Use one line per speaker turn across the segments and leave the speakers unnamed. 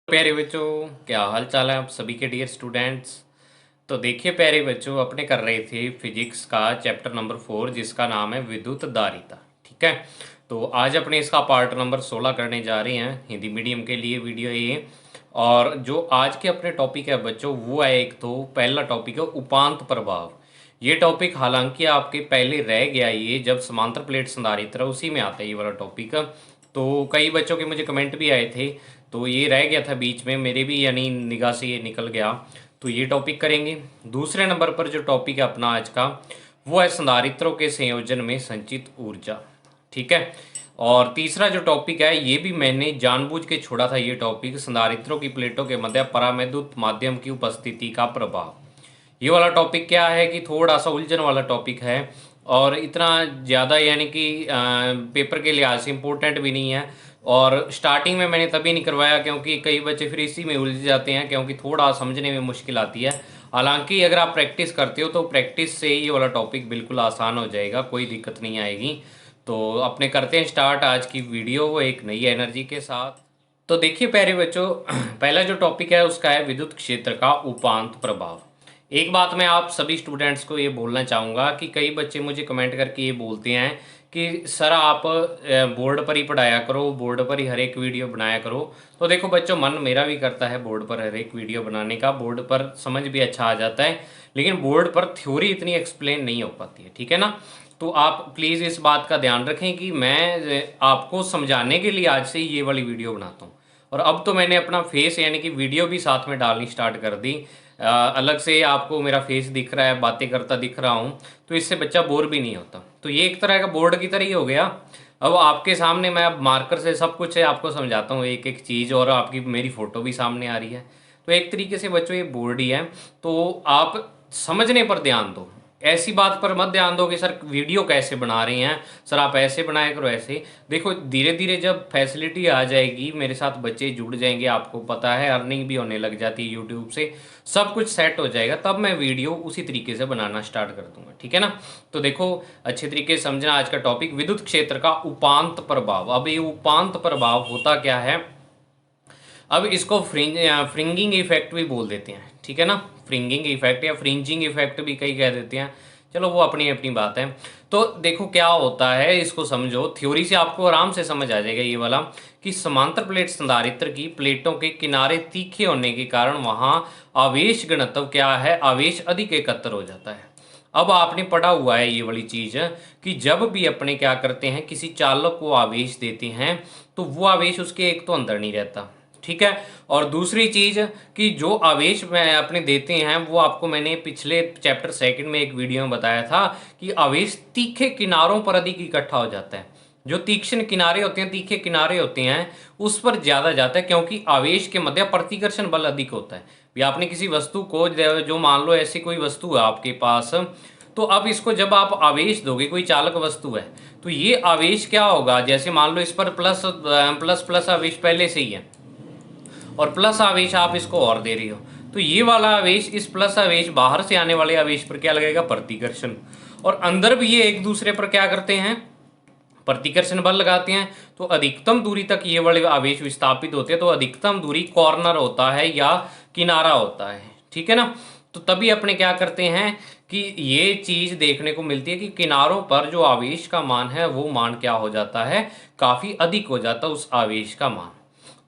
प्यारे बच्चों, क्या हाल चाल है आप सभी के डियर स्टूडेंट्स। तो देखिए प्यारे बच्चों, अपने कर रहे थे फिजिक्स का चैप्टर नंबर 4 जिसका नाम है विद्युत धारिता। ठीक है, तो आज अपने इसका पार्ट नंबर 16 करने जा रहे हैं हिंदी मीडियम के लिए वीडियो ये। और जो आज के अपने टॉपिक है बच्चों वो है, एक तो पहला टॉपिक है उपांत प्रभाव। ये टॉपिक हालांकि आपके पहले रह गया, ये जब समांतर प्लेट संधारित्र उसी में आता है ये वाला टॉपिक। तो कई बच्चों के मुझे कमेंट भी आए थे, तो ये रह गया था बीच में, मेरे भी यानी निगाह से ये निकल गया। तो ये टॉपिक करेंगे। दूसरे नंबर पर जो टॉपिक है अपना आज का वो है संधारित्रों के संयोजन में संचित ऊर्जा। ठीक है, और तीसरा जो टॉपिक है ये भी मैंने जानबूझ के छोड़ा था, ये टॉपिक संधारित्रों की प्लेटों के मध्य परावैद्युत माध्यम की उपस्थिति का प्रभाव। ये वाला टॉपिक क्या है कि थोड़ा सा उलझन वाला टॉपिक है और इतना ज़्यादा यानी कि पेपर के लिहाज से इम्पोर्टेंट भी नहीं है। और स्टार्टिंग में मैंने तभी नहीं करवाया क्योंकि कई बच्चे फिर इसी में उलझ जाते हैं, क्योंकि थोड़ा समझने में मुश्किल आती है। हालांकि अगर आप प्रैक्टिस करते हो तो प्रैक्टिस से ये वाला टॉपिक बिल्कुल आसान हो जाएगा, कोई दिक्कत नहीं आएगी। तो अपने करते हैं स्टार्ट आज की वीडियो वो एक नई एनर्जी के साथ। तो देखिए प्यारे बच्चों, पहला जो टॉपिक है उसका है विद्युत क्षेत्र का उपांत प्रभाव। एक बात मैं आप सभी स्टूडेंट्स को ये बोलना चाहूँगा कि कई बच्चे मुझे कमेंट करके ये बोलते हैं कि सर आप बोर्ड पर ही पढ़ाया करो, बोर्ड पर ही हर एक वीडियो बनाया करो। तो देखो बच्चों, मन मेरा भी करता है बोर्ड पर हर एक वीडियो बनाने का, बोर्ड पर समझ भी अच्छा आ जाता है, लेकिन बोर्ड पर थ्योरी इतनी एक्सप्लेन नहीं हो पाती है। ठीक है ना, तो आप प्लीज़ इस बात का ध्यान रखें कि मैं आपको समझाने के लिए आज से ही ये वाली वीडियो बनाता हूँ। और अब तो मैंने अपना फेस यानी कि वीडियो भी साथ में डालनी स्टार्ट कर दी। अलग से आपको मेरा फेस दिख रहा है, बातें करता दिख रहा हूँ, तो इससे बच्चा बोर भी नहीं होता। तो ये एक तरह का बोर्ड की तरह ही हो गया। अब आपके सामने मैं अब मार्कर से सब कुछ है आपको समझाता हूँ एक एक चीज़, और आपकी मेरी फ़ोटो भी सामने आ रही है। तो एक तरीके से बच्चों ये बोर्ड ही है, तो आप समझने पर ध्यान दो। ऐसी बात पर मत ध्यान दो कि सर वीडियो कैसे बना रहे हैं, सर आप ऐसे बनाया करो ऐसे। देखो धीरे धीरे जब फैसिलिटी आ जाएगी, मेरे साथ बच्चे जुड़ जाएंगे, आपको पता है अर्निंग भी होने लग जाती है यूट्यूब से, सब कुछ सेट हो जाएगा, तब मैं वीडियो उसी तरीके से बनाना स्टार्ट कर दूंगा। ठीक है ना, तो देखो अच्छे तरीके से समझना आज का टॉपिक विद्युत क्षेत्र का उपांत प्रभाव। अब ये उपांत प्रभाव होता क्या है, अब इसको फ्रिंगिंग इफेक्ट भी बोल देते हैं। ठीक है ना, फ्रिंगिंग इफेक्ट या फ्रिंजिंग इफेक्ट भी कई कह देते हैं, चलो वो अपनी अपनी बात है। तो देखो क्या होता है, इसको समझो, थ्योरी से आपको आराम से समझ आ जाएगा ये वाला, कि समांतर प्लेट संधारित्र की प्लेटों के किनारे तीखे होने के कारण वहां आवेश घनत्व क्या है, आवेश अधिक एकत्र हो जाता है। अब आपने पढ़ा हुआ है ये वाली चीज कि जब भी अपने क्या करते हैं, किसी चालक को आवेश देते हैं तो वो आवेश उसके एक तो अंदर नहीं रहता। ठीक है, और दूसरी चीज कि जो आवेश में अपने देते हैं वो आपको मैंने पिछले चैप्टर सेकंड में एक वीडियो में बताया था कि आवेश तीखे किनारों पर अधिक इकट्ठा हो जाता है। जो तीक्ष्ण किनारे होते हैं, तीखे किनारे होते हैं, उस पर ज्यादा जाता है, क्योंकि आवेश के मध्य प्रतिकर्षण बल अधिक होता है। या आपने किसी वस्तु को, जो मान लो ऐसी कोई वस्तु है आपके पास, तो अब इसको जब आप आवेश दोगे, कोई चालक वस्तु है, तो ये आवेश क्या होगा, जैसे मान लो इस पर प्लस प्लस प्लस आवेश पहले से ही है और प्लस आवेश आप इसको और दे रही हो, तो ये वाला आवेश, इस प्लस आवेश बाहर से आने वाले आवेश पर क्या लगेगा, प्रतिकर्षण। और अंदर भी ये एक दूसरे पर क्या करते हैं, प्रतिकर्षण बल लगाते हैं। तो अधिकतम दूरी तक ये वाले आवेश विस्थापित होते हैं, तो अधिकतम दूरी कॉर्नर होता है या किनारा होता है। ठीक है ना, तो तभी अपने क्या करते हैं कि ये चीज देखने को मिलती है कि किनारों पर जो आवेश का मान है वो मान क्या हो जाता है, काफी अधिक हो जाता है उस आवेश का मान।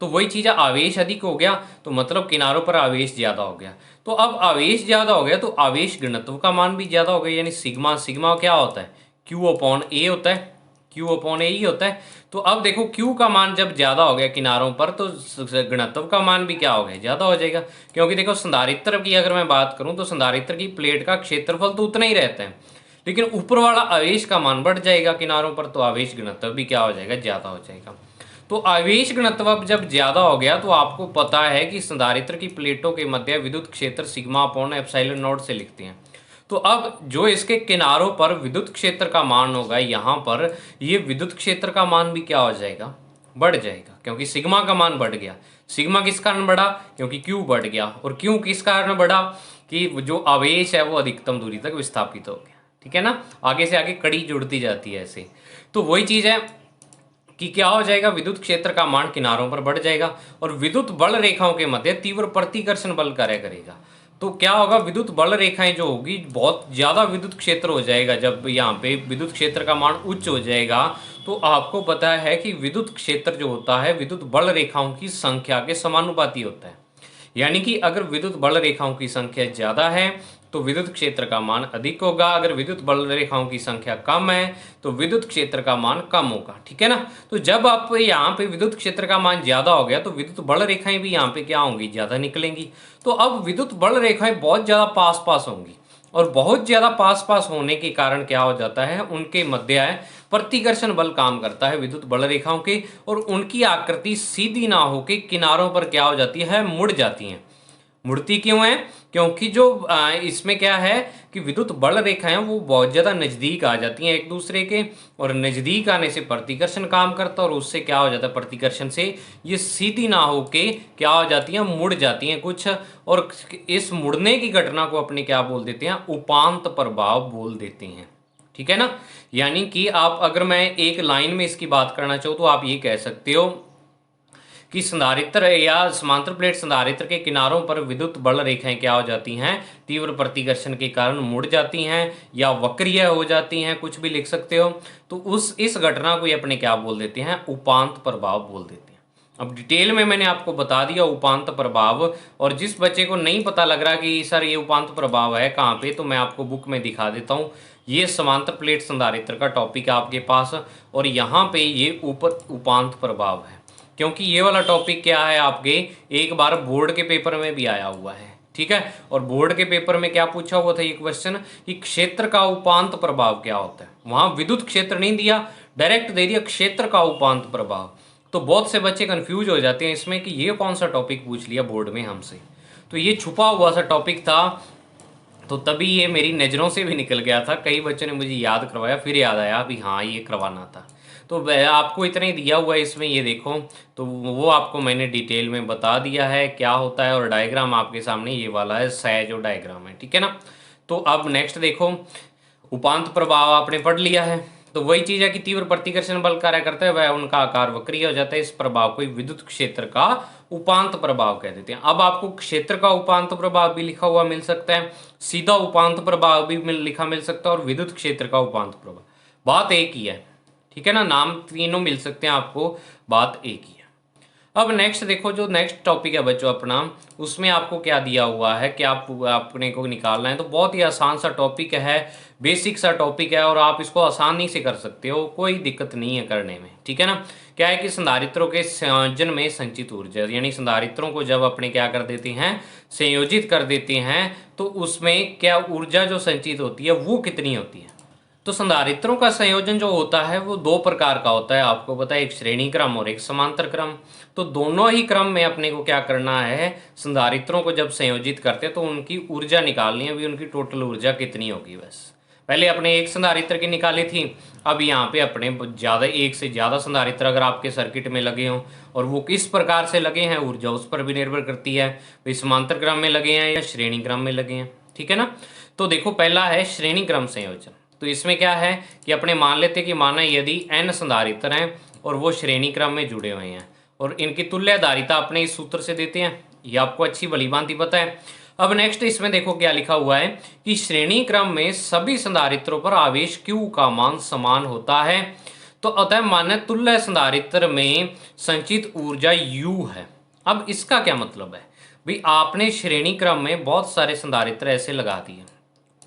तो वही चीज है, आवेश अधिक हो गया तो मतलब किनारों पर आवेश ज्यादा हो गया। तो अब आवेश ज्यादा हो गया तो आवेश घनत्व का मान भी ज्यादा हो गया, यानी सिग्मा, सिग्मा क्या होता है, क्यू अपॉन ए होता है, क्यू अपॉन ए ही होता है। तो अब देखो क्यू का मान जब ज्यादा हो गया किनारों पर, तो घनत्व का मान भी क्या हो गया, ज्यादा हो जाएगा। क्योंकि देखो संधारित्र की अगर मैं बात करूं तो संधारित्र की प्लेट का क्षेत्रफल तो उतना ही रहता है, लेकिन ऊपर वाला आवेश का मान बढ़ जाएगा किनारों पर, तो आवेश घनत्व भी क्या हो जाएगा, ज्यादा हो जाएगा। तो आवेश घनत्व अब जब ज्यादा हो गया तो आपको पता है कि संधारित्र की प्लेटों के मध्य विद्युत क्षेत्र सिग्मा अपॉन एप्सिलॉन नॉट से लिखते हैं। तो अब जो इसके किनारों पर विद्युत क्षेत्र का मान होगा, यहाँ पर ये विद्युत क्षेत्र का मान भी क्या हो जाएगा, बढ़ जाएगा, क्योंकि सिग्मा का मान बढ़ गया। सिग्मा किस कारण बढ़ा, क्योंकि क्यू बढ़ गया। और क्यू किस कारण बढ़ा, कि जो आवेश है वो अधिकतम दूरी तक विस्थापित हो गया। ठीक है ना, आगे से आगे कड़ी जुड़ती जाती है ऐसे। तो वही चीज है, कि क्या हो जाएगा, विद्युत क्षेत्र का मान किनारों पर बढ़ जाएगा और विद्युत बल रेखाओं के मध्य तीव्र प्रतिकर्षण बल कार्य करेगा। तो क्या होगा, विद्युत बल रेखाएं जो होगी, बहुत ज़्यादा विद्युत क्षेत्र हो जाएगा। जब यहाँ पे विद्युत क्षेत्र का मान उच्च हो जाएगा तो आपको पता है कि विद्युत क्षेत्र जो होता है विद्युत बल रेखाओं की संख्या के समानुपाती होता है। यानी कि अगर विद्युत बल रेखाओं की संख्या ज़्यादा है तो विद्युत क्षेत्र का मान अधिक होगा, अगर विद्युत बल रेखाओं की संख्या कम है तो विद्युत क्षेत्र का मान कम होगा। ठीक है ना। तो जब आप यहाँ पे विद्युत क्षेत्र का मान ज़्यादा हो गया तो विद्युत बल रेखाएं भी यहाँ पे क्या होंगी, ज़्यादा निकलेंगी। तो अब विद्युत बल रेखाएं बहुत ज़्यादा पास पास होंगी और बहुत ज़्यादा पास पास होने के कारण क्या हो जाता है, उनके मध्य प्रतिकर्षण बल काम करता है विद्युत बल रेखाओं के, और उनकी आकृति सीधी ना होके किनारों पर क्या हो जाती है, मुड़ जाती हैं। मुड़ती क्यों है, क्योंकि जो इसमें क्या है कि विद्युत बल रेखाएं वो बहुत ज़्यादा नज़दीक आ जाती हैं एक दूसरे के, और नज़दीक आने से प्रतिकर्षण काम करता है और उससे क्या हो जाता है, प्रतिकर्षण से ये सीधी ना होके क्या हो जाती हैं, मुड़ जाती हैं कुछ, और इस मुड़ने की घटना को अपने क्या बोल देते हैं, उपांत प्रभाव बोल देते हैं। ठीक है ना। यानी कि आप अगर मैं एक लाइन में इसकी बात करना चाहूँ तो आप ये कह सकते हो कि संधारित्र या समांतर प्लेट संधारित्र के किनारों पर विद्युत बल रेखाएं क्या हो जाती हैं, तीव्र प्रतिकर्षण के कारण मुड़ जाती हैं या वक्रीय हो जाती हैं, कुछ भी लिख सकते हो। तो इस घटना को ये अपने क्या बोल देते हैं, उपांत प्रभाव बोल देते हैं। अब डिटेल में मैंने आपको बता दिया उपांत प्रभाव, और जिस बच्चे को नहीं पता लग रहा कि सर ये उपांत प्रभाव है कहाँ पे, तो मैं आपको बुक में दिखा देता हूँ। ये समांतर प्लेट संधारित्र का टॉपिक है आपके पास, और यहाँ पे ये उपांत प्रभाव है, क्योंकि ये वाला टॉपिक क्या है आपके एक बार बोर्ड के पेपर में भी आया हुआ है। ठीक है। और बोर्ड के पेपर में क्या पूछा हुआ था ये क्वेश्चन कि क्षेत्र का उपांत प्रभाव क्या होता है। वहां विद्युत क्षेत्र नहीं दिया, डायरेक्ट दे दिया क्षेत्र का उपांत प्रभाव। तो बहुत से बच्चे कंफ्यूज हो जाते हैं इसमें कि ये कौन सा टॉपिक पूछ लिया बोर्ड में हमसे। तो ये छुपा हुआ सा टॉपिक था, तो तभी ये मेरी नज़रों से भी निकल गया था। कई बच्चों ने मुझे याद करवाया, फिर याद आया भी हाँ ये करवाना था। तो आपको इतना ही दिया हुआ है इसमें, ये देखो। तो वो आपको मैंने डिटेल में बता दिया है क्या होता है, और डायग्राम आपके सामने ये वाला है, सह जो डायग्राम है। ठीक है ना। तो अब नेक्स्ट देखो, उपांत प्रभाव आपने पढ़ लिया है। तो वही चीज़ है कि तीव्र प्रतिकर्षण बल कार्य करता है, वह उनका आकार वक्रीय हो जाता है। इस प्रभाव को विद्युत क्षेत्र का उपांत प्रभाव कह देते हैं। अब आपको क्षेत्र का उपांत प्रभाव भी लिखा हुआ मिल सकता है, सीधा उपांत प्रभाव भी लिखा मिल सकता है, और विद्युत क्षेत्र का उपांत प्रभाव, बात एक ही है। ठीक है ना। नाम तीनों मिल सकते हैं आपको, बात एक ही है। अब नेक्स्ट देखो, जो नेक्स्ट टॉपिक है बच्चों अपना, उसमें आपको क्या दिया हुआ है कि अपने को निकालना है। तो बहुत ही आसान सा टॉपिक है, बेसिक सा टॉपिक है, और आप इसको आसानी से कर सकते हो, कोई दिक्कत नहीं है करने में। ठीक है ना। क्या है कि संधारित्रों के संयोजन में संचित ऊर्जा, यानी संधारित्रों को जब अपने क्या कर देते हैं, संयोजित कर देते हैं, तो उसमें क्या ऊर्जा जो संचित होती है वो कितनी होती है। तो संधारित्रों का संयोजन जो होता है वो दो प्रकार का होता है, आपको पता है, एक श्रेणी क्रम और एक समांतर क्रम। तो दोनों ही क्रम में अपने को क्या करना है, संधारित्रों को जब संयोजित करते हैं तो उनकी ऊर्जा निकालनी है, भी उनकी टोटल ऊर्जा कितनी होगी। बस पहले अपने एक संधारित्र की निकाली थी, अब यहाँ पे अपने ज़्यादा, एक से ज़्यादा संधारित्र अगर आपके सर्किट में लगे हों और वो किस प्रकार से लगे हैं, ऊर्जा उस पर भी निर्भर करती है, भाई समांतर क्रम में लगे हैं या श्रेणी क्रम में लगे हैं। ठीक है ना। तो देखो पहला है श्रेणी क्रम संयोजन। तो इसमें क्या है कि अपने मान लेते कि माना यदि n संधारित्र हैं और वो श्रेणी क्रम में जुड़े हुए हैं, और इनकी तुल्यधारिता अपने इस सूत्र से देते हैं, ये आपको अच्छी भली भांति पता है। अब नेक्स्ट इसमें देखो क्या लिखा हुआ है कि श्रेणी क्रम में सभी संधारित्रों पर आवेश Q का मान समान होता है। तो अतः मान्य तुल्य संधारित्र में संचित ऊर्जा U है। अब इसका क्या मतलब है, भाई आपने श्रेणी क्रम में बहुत सारे संधारित्र ऐसे लगा दिए।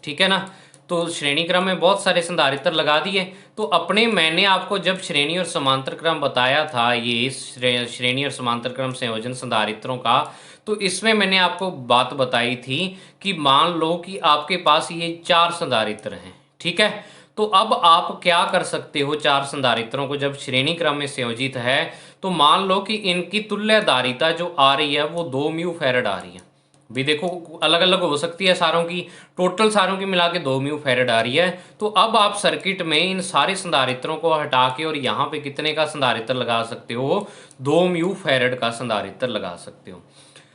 ठीक है ना। तो श्रेणी क्रम में बहुत सारे संधारित्र लगा दिए, तो अपने मैंने आपको जब श्रेणी और समांतर क्रम बताया था, ये श्रेणी और समांतर क्रम संयोजन संधारित्रों का, तो इसमें मैंने आपको बात बताई थी कि मान लो कि आपके पास ये 4 संधारित्र हैं। ठीक है। तो अब आप क्या कर सकते हो, 4 संधारित्रों को जब श्रेणी क्रम में संयोजित है, तो मान लो कि इनकी तुल्यधारिता जो आ रही है वो 2 म्यू फैरड आ रही है। भी देखो अलग अलग हो सकती है सारों की, टोटल सारों की मिला के 2 म्यू फैरड आ रही है। तो अब आप सर्किट में इन सारे संधारित्रों को हटा के और यहाँ पे कितने का संधारित्र लगा सकते हो, 2 म्यू फैरड का संधारित्र लगा सकते हो।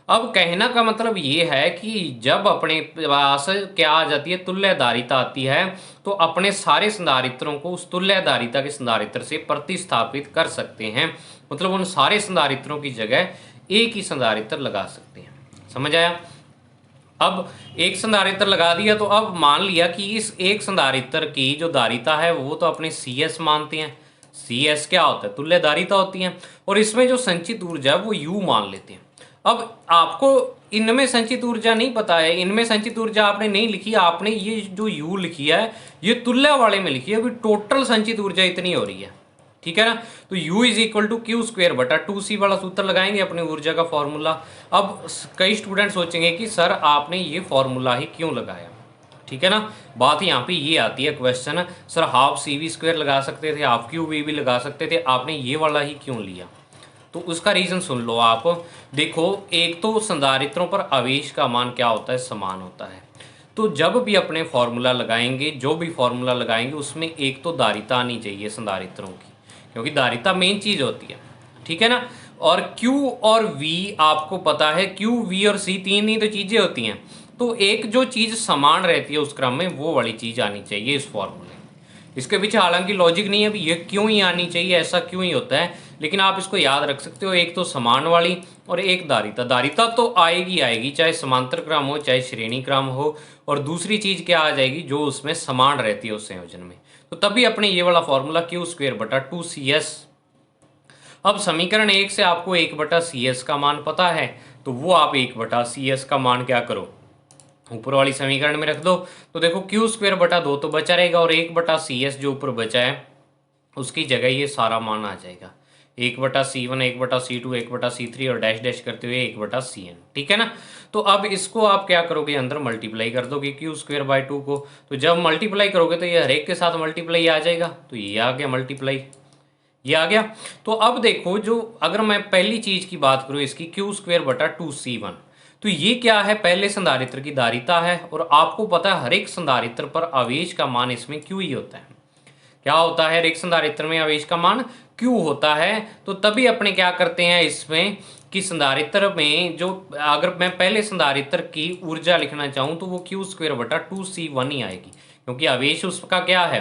अब कहना का मतलब ये है कि जब अपने पास क्या आ जाती है, तुल्यधारिता आती है, तो अपने सारे संधारित्रों को उस तुल्यधारिता के संधारित्र से प्रतिस्थापित कर सकते हैं। मतलब उन सारे संधारित्रों की जगह एक ही संधारित्र लगा सकते हैं। समझ आया? अब एक संधारित्र लगा दिया तो अब मान लिया कि इस एक संधारित्र की जो धारिता है वो तो अपने सी एस मानते हैं। सी एस क्या होता है? तुल्य धारिता होती है। और इसमें जो संचित ऊर्जा है वो यू मान लेते हैं। अब आपको इनमें संचित ऊर्जा नहीं पता है, इनमें संचित ऊर्जा आपने नहीं लिखी, आपने ये जो यू लिखी है ये तुल्य वाले में लिखी है। अभी टोटल संचित ऊर्जा इतनी हो रही है, ठीक है ना। तो U is equal to Q square बटा 2C वाला सूत्र लगाएंगे अपने ऊर्जा का फॉर्मूला। अब कई स्टूडेंट सोचेंगे कि सर आपने ये फॉर्मूला ही क्यों लगाया, ठीक है ना। बात यहाँ पे ये आती है question, sir half CV square लगा सकते थे, हाफ QV भी लगा सकते थे, आपने ये वाला ही क्यों लिया? तो उसका रीज़न सुन लो आप। देखो, एक तो संधारित्रों पर आवेश का मान क्या होता है? समान होता है। तो जब भी अपने फॉर्मूला लगाएंगे, जो भी फॉर्मूला लगाएंगे उसमें एक तो धारिता आनी चाहिए संधारित्रों की, क्योंकि धारिता मेन चीज़ होती है, ठीक है ना। और Q और V आपको पता है, Q, V और C तीन ही तो चीज़ें होती हैं। तो एक जो चीज़ समान रहती है उस क्रम में, वो वाली चीज़ आनी चाहिए इस फॉर्मूले। इसके पीछे हालांकि लॉजिक नहीं है भी ये क्यों ही आनी चाहिए, ऐसा क्यों ही होता है, लेकिन आप इसको याद रख सकते हो। एक तो समान वाली और एक धारिता। धारिता तो आएगी आएगी, चाहे समांतर क्रम हो चाहे श्रेणी क्रम हो। और दूसरी चीज़ क्या आ जाएगी? जो उसमें समान रहती है उस संयोजन में। तो तभी अपने ये वाला फॉर्मूला क्यू स्क्वेयर बटा 2CS। अब समीकरण 1 से आपको 1/CS का मान पता है, तो वो आप 1/CS का मान क्या करो, ऊपर वाली समीकरण में रख दो। तो देखो क्यू स्क्वेयर बटा 2 तो बचा रहेगा, और 1/CS जो ऊपर बचा है उसकी जगह ये सारा मान आ जाएगा। 1/C1, 1/C2, 1/C3 और डैश डैश करते हुए 1/CN, ठीक है ना। तो अब इसको आप क्या करोगे? अंदर मल्टीप्लाई कर दोगे क्यू स्क्वेयर बाई 2 को। तो जब मल्टीप्लाई करोगे तो ये हर एक के साथ मल्टीप्लाई आ जाएगा, तो ये आ गया मल्टीप्लाई, ये आ गया। तो अब देखो, जो अगर मैं पहली चीज की बात करूं इसकी, क्यू स्क्वेयर बटा 2C1, तो ये क्या है? पहले संधारित्र की धारिता है, और आपको पता है हर एक संधारित्र पर आवेश का मान इसमें क्यू ही होता है। क्या होता है? हर एक संधारित्र में आवेश का मान क्यू होता है। तो तभी अपने क्या करते हैं इसमें कि संधारित्र में जो, अगर मैं पहले संधारित्र की ऊर्जा लिखना चाहूँ तो वो क्यू स्क्वेयर बटा 2C1 ही आएगी, क्योंकि आवेश उसका क्या है?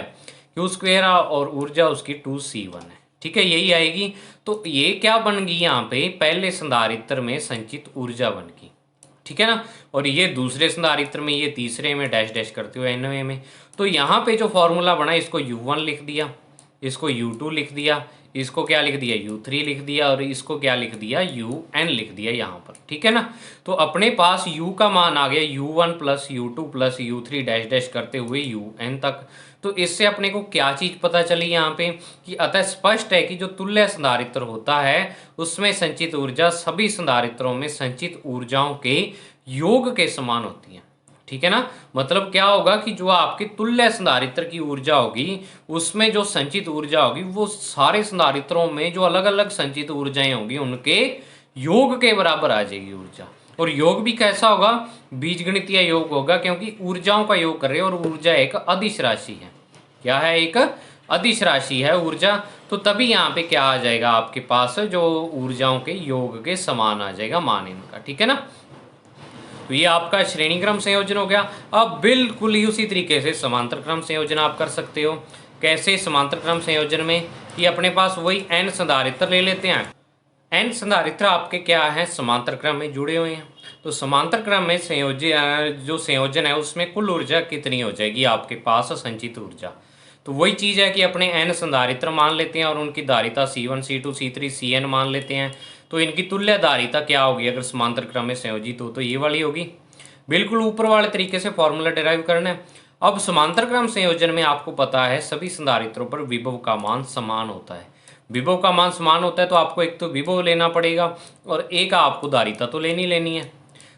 क्यू स्क्वेयर, और ऊर्जा उसकी 2C1 है, ठीक है, यही आएगी। तो ये क्या बन गई यहाँ पे? पहले संधारित्र में संचित ऊर्जा बन गई, ठीक है ना। और ये दूसरे संधारित्र में, ये तीसरे में डैश डैश करते हुए एनवे में। तो यहाँ पे जो फॉर्मूला बना, इसको U1 लिख दिया, इसको U2 लिख दिया, इसको क्या लिख दिया? U3 लिख दिया, और इसको क्या लिख दिया? UN लिख दिया यहाँ पर, ठीक है ना। तो अपने पास U का मान आ गया U1 plus U2 plus U3 dash dash करते हुए UN तक। तो इससे अपने को क्या चीज़ पता चली यहाँ पे कि अतः स्पष्ट है कि जो तुल्य संधारित्र होता है उसमें संचित ऊर्जा सभी संधारित्रों में संचित ऊर्जाओं के योग के समान होती है, ठीक है ना। मतलब क्या होगा कि जो आपके तुल्य संधारित्र की ऊर्जा होगी उसमें जो संचित ऊर्जा होगी वो सारे संधारित्रों में जो अलग अलग संचित ऊर्जाएं होंगी उनके योग के बराबर आ जाएगी ऊर्जा। और योग भी कैसा होगा? बीजगणितीय योग होगा, क्योंकि ऊर्जाओं का योग कर रहे हैं, और ऊर्जा एक अदिश राशि है। क्या है? एक अदिश राशि है ऊर्जा। तो तभी यहाँ पे क्या आ जाएगा आपके पास? जो ऊर्जाओं के योग के समान आ जाएगा मान इनका, ठीक है ना। तो ये आपका श्रेणी क्रम संयोजन हो गया। अब बिल्कुल ही उसी तरीके से समांतर क्रम संयोजन आप कर सकते हो। कैसे? समांतर क्रम संयोजन में कि अपने पास वही n संधारित्र ले लेते हैं। n संधारित्र आपके क्या है? समांतर क्रम में जुड़े हुए हैं। तो समांतर क्रम में जो संयोजन है उसमें कुल ऊर्जा कितनी हो जाएगी आपके पास? संचित ऊर्जा। तो वही चीज़ है कि अपने n संधारित्र मान लेते हैं और उनकी धारिता C1, C2, C3, CN मान लेते हैं। तो इनकी तुल्य धारिता क्या होगी अगर समांतर क्रम में संयोजित हो? तो ये वाली होगी। बिल्कुल ऊपर वाले तरीके से फॉर्मूला डिराइव करना है। अब समांतर क्रम संयोजन में आपको पता है सभी संधारित्रों पर विभव का मान समान होता है। विभव का मान समान होता है तो आपको एक तो विभव लेना पड़ेगा और एक आपको धारिता तो लेनी है।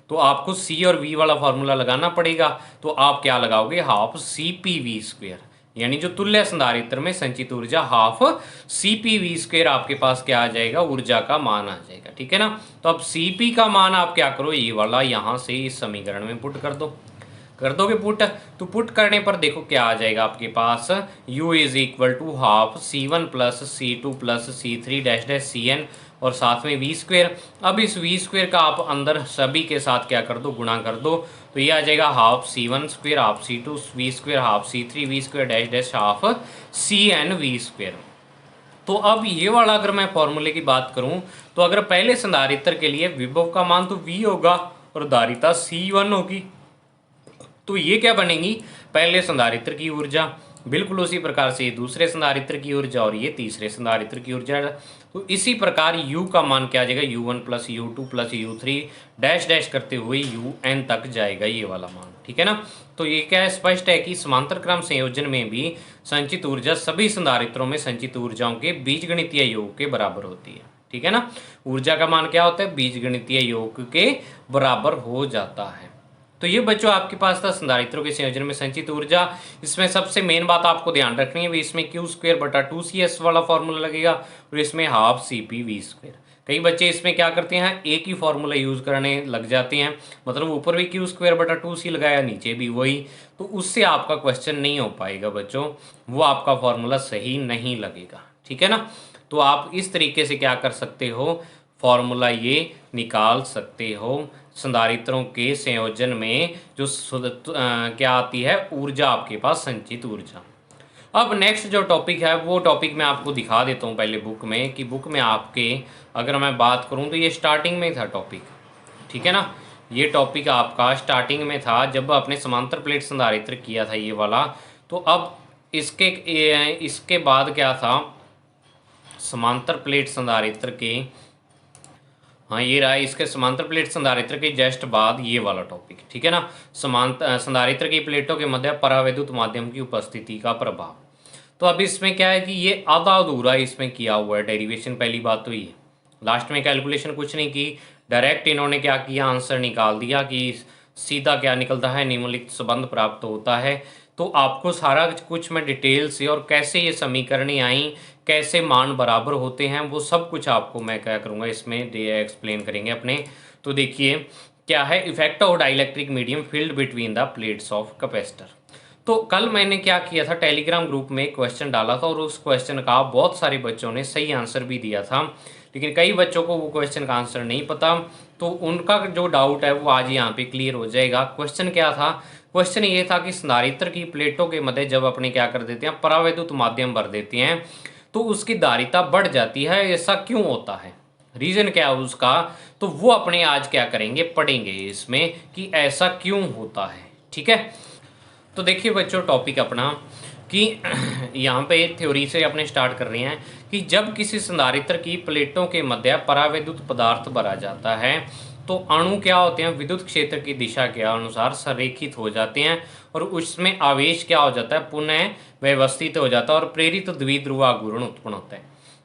तो आपको C और V वाला फॉर्मूला लगाना पड़ेगा। तो आप क्या लगाओगे? हाफ CPV स्क्वेयर, यानी जो तुल्य संधारित्र में संचित ऊर्जा हाफ CPV स्क्वेयर आपके पास क्या आ जाएगा? ऊर्जा का मान आ जाएगा, ठीक है ना। तो अब CP का मान आप क्या करो? ये वाला यहाँ से इस समीकरण में पुट कर दो। कर दोगे पुट? तो पुट करने पर देखो क्या आ जाएगा आपके पास? U is equal to half C1 plus C2 plus C3 dash dash CN और साथ में वी स्क्वेयर। अब इस वी स्क्वेयर का आप अंदर सभी के साथ क्या कर दो, गुणा कर दो, तो ये आ जाएगा half C1 square half C2 V square half C3 V square dash dash half CN V square. तो अब ये वाला अगर मैं फॉर्मूले की बात करूं, तो अगर पहले संधारित्र के लिए विभव का मान तो V होगा और धारिता C1 होगी, तो ये क्या बनेगी, पहले संधारित्र की ऊर्जा, बिल्कुल उसी प्रकार से ये दूसरे संधारित्र की ऊर्जा और ये तीसरे संधारित्र की ऊर्जा। तो इसी प्रकार U का मान क्या आ जाएगा, U1 plus U2 plus U3 dash dash करते हुए UN तक जाएगा ये वाला मान, ठीक है ना। तो ये क्या है, स्पष्ट है कि समांतर क्रम संयोजन में भी संचित ऊर्जा सभी संधारित्रों में संचित ऊर्जाओं के बीजगणितीय योग के बराबर होती है, ठीक है ना। ऊर्जा का मान क्या होता है, बीजगणितीय योग के बराबर हो जाता है। तो ये बच्चों आपके पास था संधारित्रों के संयोजन में संचित ऊर्जा। इसमें सबसे मेन बात आपको ध्यान रखनी है, इसमें क्यू स्क्वेयर बटा 2CS वाला फॉर्मूला लगेगा और इसमें हाफ CP वी स्क्वेयर। कई बच्चे इसमें क्या करते हैं, एक ही फॉर्मूला यूज करने लग जाते हैं, मतलब ऊपर भी क्यू स्क्वेयर बटा 2C लगाया, नीचे भी वही, तो उससे आपका क्वेश्चन नहीं हो पाएगा बच्चों, वो आपका फॉर्मूला सही नहीं लगेगा, ठीक है ना। तो आप इस तरीके से क्या कर सकते हो, फॉर्मूला ये निकाल सकते हो संधारित्रों के संयोजन में जो क्या आती है ऊर्जा, आपके पास संचित ऊर्जा। अब नेक्स्ट जो टॉपिक है वो टॉपिक मैं आपको दिखा देता हूँ पहले बुक में, कि बुक में आपके अगर मैं बात करूँ तो ये स्टार्टिंग में था टॉपिक, ठीक है ना। ये टॉपिक आपका स्टार्टिंग में था जब आपने समांतर प्लेट संधारित्र किया था ये वाला। तो अब इसके बाद क्या था, समांतर प्लेट संधारित्र के, हाँ ये रहा, इसके समांतर प्लेट संधारित्र के जस्ट बाद ये वाला टॉपिक, ठीक है ना। समांतर संधारित्र की प्लेटों के मध्य परावैद्युत माध्यम की उपस्थिति का प्रभाव। तो अब इसमें क्या है कि ये आधा अधूरा इसमें किया हुआ है डेरिवेशन, पहली बात तो ये, लास्ट में कैलकुलेशन कुछ नहीं की, डायरेक्ट इन्होंने क्या किया, आंसर निकाल दिया कि सीधा क्या निकलता है, निम्नलिखित संबंध प्राप्त होता है। तो आपको सारा कुछ मैं डिटेल से और कैसे ये समीकरणें आई, कैसे मान बराबर होते हैं, वो सब कुछ आपको मैं क्या करूँगा इसमें एक्सप्लेन करेंगे अपने। तो देखिए क्या है, effect of dielectric medium field between the plates of capacitor. तो कल मैंने क्या किया था, टेलीग्राम ग्रुप में एक क्वेश्चन डाला था और उस क्वेश्चन का बहुत सारे बच्चों ने सही आंसर भी दिया था, लेकिन कई बच्चों को वो क्वेश्चन का आंसर नहीं पता, तो उनका जो डाउट है वो आज यहाँ पे क्लियर हो जाएगा। क्वेश्चन क्या था, क्वेश्चन ये था कि संधारित्र की प्लेटों के मध्य जब अपने क्या कर देते हैं, परावैद्युत माध्यम भर देते हैं, तो उसकी धारिता बढ़ जाती है, ऐसा क्यों होता है, रीजन क्या है उसका, तो वो अपने आज क्या करेंगे, पढ़ेंगे इसमें कि ऐसा क्यों होता है, ठीक है। तो देखिए बच्चों टॉपिक अपना कि यहाँ पे थ्योरी से अपने स्टार्ट कर रहे हैं कि जब किसी संधारित्र की प्लेटों के मध्य परावैद्युत पदार्थ भरा जाता है तो अणु क्या होते हैं, विद्युत क्षेत्र की दिशा के अनुसार संरेखित हो जाते हैं और उसमें आवेश क्या हो जाता है, पुनः व्यवस्थित हो जाता है और प्रेरित द्विध्रुव आघूर्ण उत्पन्न होता है।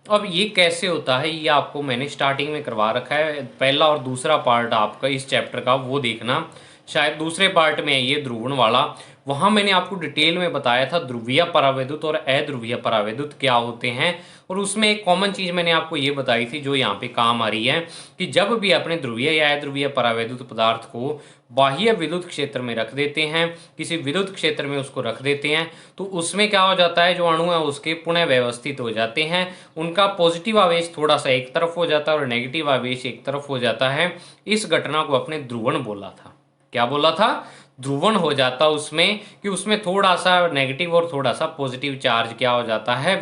अब ये कैसे होता है, ये आपको मैंने स्टार्टिंग में करवा रखा है, पहला और दूसरा पार्ट आपका इस चैप्टर का वो देखना, शायद दूसरे पार्ट में है ये ध्रुवण वाला, वहाँ मैंने आपको डिटेल में बताया था ध्रुवीय परावैद्युत और अध्रुवीय परावैद्युत क्या होते हैं, और उसमें एक कॉमन चीज़ मैंने आपको ये बताई थी जो यहाँ पे काम आ रही है कि जब भी अपने ध्रुवीय या अध्रुवीय परावैद्युत पदार्थ को बाह्य विद्युत क्षेत्र में रख देते हैं, किसी विद्युत क्षेत्र में उसको रख देते हैं, तो उसमें क्या हो जाता है, जो अणु है उसके पुनः व्यवस्थित हो जाते हैं, उनका पॉजिटिव आवेश थोड़ा सा एक तरफ हो जाता है और नेगेटिव आवेश एक तरफ हो जाता है। इस घटना को अपने ध्रुवण बोला था, क्या बोला था, ध्रुवण हो जाता उसमें, कि उसमें थोड़ा सा नेगेटिव और थोड़ा सा पॉजिटिव चार्ज क्या हो जाता है,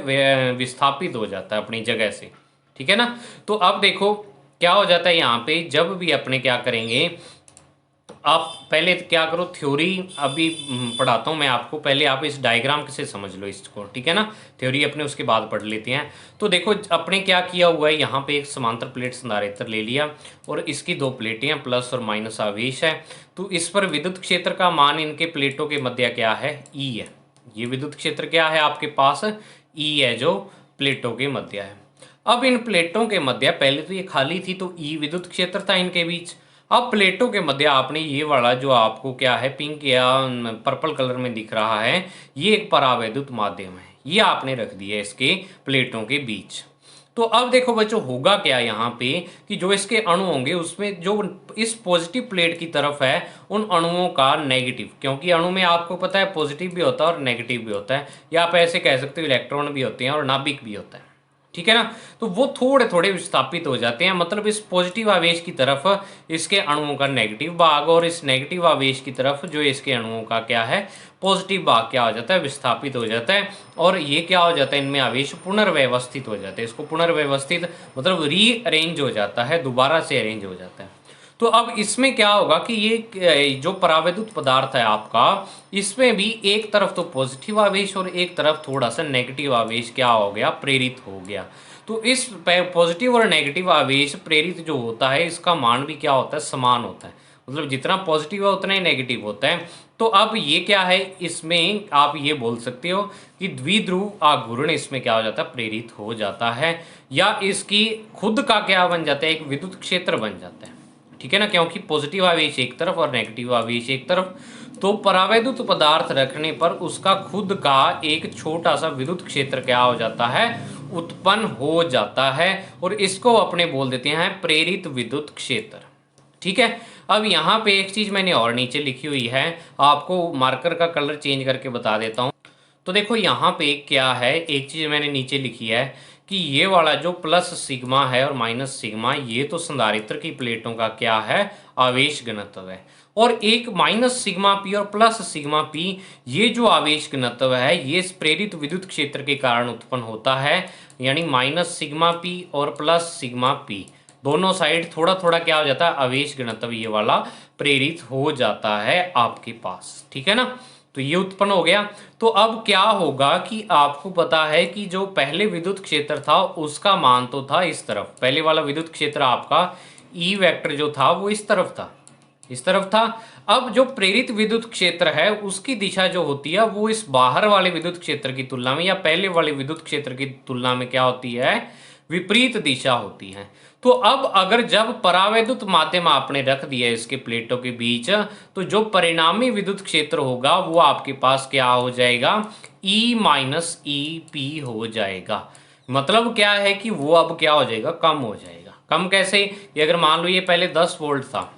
विस्थापित हो जाता है अपनी जगह से, ठीक है ना। तो अब देखो क्या हो जाता है यहाँ पे, जब भी अपने क्या करेंगे, आप पहले क्या करो, थ्योरी अभी पढ़ाता हूँ मैं आपको, पहले आप इस डायग्राम से समझ लो इसको, ठीक है ना, थ्योरी अपने उसके बाद पढ़ लेते हैं। तो देखो अपने क्या किया हुआ है, यहाँ पे एक समांतर प्लेट संधारित्र ले लिया और इसकी दो प्लेटें हैं, प्लस और माइनस आवेश है, तो इस पर विद्युत क्षेत्र का मान इनके प्लेटों के मध्य क्या है, ई है, ये विद्युत क्षेत्र क्या है आपके पास, ई है, जो प्लेटों के मध्य है। अब इन प्लेटों के मध्य पहले तो ये खाली थी, तो ई विद्युत क्षेत्र था इनके बीच। अब प्लेटों के मध्य आपने ये वाला जो आपको क्या है, पिंक या पर्पल कलर में दिख रहा है, ये एक परावैद्युत माध्यम है, ये आपने रख दिया इसके प्लेटों के बीच। तो अब देखो बच्चों होगा क्या यहाँ पे, कि जो इसके अणु होंगे उसमें जो इस पॉजिटिव प्लेट की तरफ है उन अणुओं का नेगेटिव, क्योंकि अणु में आपको पता है पॉजिटिव भी होता है और नेगेटिव भी होता है, या आप ऐसे कह सकते हो इलेक्ट्रॉन भी होते हैं और नाभिक भी होता है, ठीक है ना। तो वो थोड़े थोड़े विस्थापित हो जाते हैं, मतलब इस पॉजिटिव आवेश की तरफ इसके अणुओं का नेगेटिव भाग और इस नेगेटिव आवेश की तरफ जो इसके अणुओं का क्या है पॉजिटिव भाग क्या हो जाता है विस्थापित हो जाता है। और ये क्या हो जाता है इनमें आवेश पुनर्व्यवस्थित हो जाते हैं। इसको पुनर्व्यवस्थित मतलब रीअरेंज हो जाता है, दोबारा से अरेंज हो जाता है। तो अब इसमें क्या होगा कि ये जो परावैद्युत पदार्थ है आपका, इसमें भी एक तरफ तो पॉजिटिव आवेश और एक तरफ थोड़ा सा नेगेटिव आवेश क्या हो गया प्रेरित हो गया। तो इस पॉजिटिव और नेगेटिव आवेश प्रेरित जो होता है इसका मान भी क्या होता है समान होता है, मतलब जितना पॉजिटिव है उतना ही नेगेटिव होता है। तो अब ये क्या है इसमें आप ये बोल सकते हो कि द्विध्रुव आघूर्ण इसमें क्या हो जाता है प्रेरित हो जाता है, या इसकी खुद का क्या बन जाता है एक विद्युत क्षेत्र बन जाता है। ठीक है ना, क्योंकि पॉजिटिव आवेश एक तरफ और नेगेटिव आवेश एक तरफ, तो परावैद्युत पदार्थ रखने पर उसका खुद का एक छोटा सा विद्युत क्षेत्र क्या हो जाता है उत्पन्न हो जाता है, और इसको अपने बोल देते हैं प्रेरित विद्युत क्षेत्र। ठीक है। अब यहाँ पे एक चीज मैंने और नीचे लिखी हुई है, आपको मार्कर का कलर चेंज करके बता देता हूँ। तो देखो यहाँ पे क्या है, एक चीज मैंने नीचे लिखी है कि ये वाला जो प्लस सिग्मा है और माइनस सिग्मा, ये तो संधारित्र की प्लेटों का क्या है आवेश घनत्व है, और एक माइनस सिग्मा पी और प्लस सिग्मा पी ये जो आवेश घनत्व है ये प्रेरित विद्युत क्षेत्र के कारण उत्पन्न होता है। यानी माइनस सिग्मा पी और प्लस सिग्मा पी दोनों साइड थोड़ा थोड़ा क्या हो जाता है आवेश घनत्व ये वाला प्रेरित हो जाता है आपके पास। ठीक है ना, तो ये उत्पन्न हो गया। तो अब क्या होगा कि आपको पता है कि जो पहले विद्युत क्षेत्र था उसका मान तो था इस तरफ, पहले वाला विद्युत क्षेत्र आपका ई वेक्टर जो था वो इस तरफ था, इस तरफ था। अब जो प्रेरित विद्युत क्षेत्र है उसकी दिशा जो होती है वो इस बाहर वाले विद्युत क्षेत्र की तुलना में या पहले वाले विद्युत क्षेत्र की तुलना में क्या होती है विपरीत दिशा होती है। तो अब अगर जब परावैद्युत माध्यम आपने रख दिया इसके प्लेटों के बीच, तो जो परिणामी विद्युत क्षेत्र होगा वो आपके पास क्या हो जाएगा E माइनस ई पी हो जाएगा। मतलब क्या है कि वो अब क्या हो जाएगा कम हो जाएगा। कम कैसे, ये अगर मान लो ये पहले 10 वोल्ट था